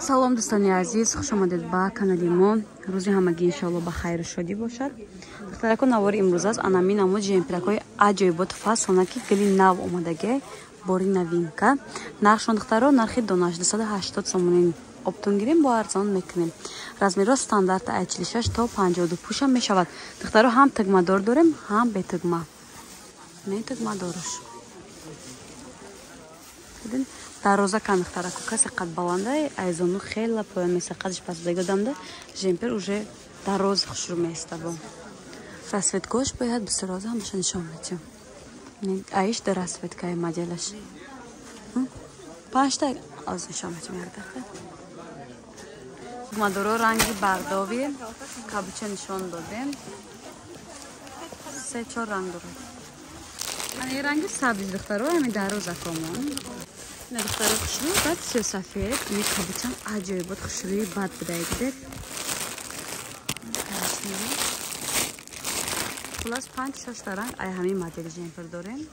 салом дӯстони азиз, хуш омадед ба канали мо. рӯзи ҳамагӣ иншоалло ба хайру шодӣ бошад. духтарако навори имрӯз аст анами намуд ҷемпиракои аҷоибот фасонаки гили нав омадаге бори новинка. нархшон духтаро нархи донааш 280 сомонин оптон гирем бо арзон мекунем. размеро стандарт 46 то 52 пушам мешавад. духтаро ҳам тугмадор дорем, ҳам бетугма. не тугмадорш дароза кан духтарако касе қад баланда айзону хела поян меса қадиш пасдага дамда жемпер уже дароз хушру места бо расветкош бояд бисраза ҳамаша нишон медем. аиш до расветкаи моделаш 5 та аз нишон медем. як дақиқа тугмадоро ранги бардови кабуча нишон додем. 3-4 ранг дорад. این رنگ سبز دخترها همین دروازه کامون. نه دخترها خوشروی بعد سیاه سفید. این کابوچم عجیبات خوشروی بعد بدهید. خلاص 5-6 رنگ ای همین مدل جمپر داریم.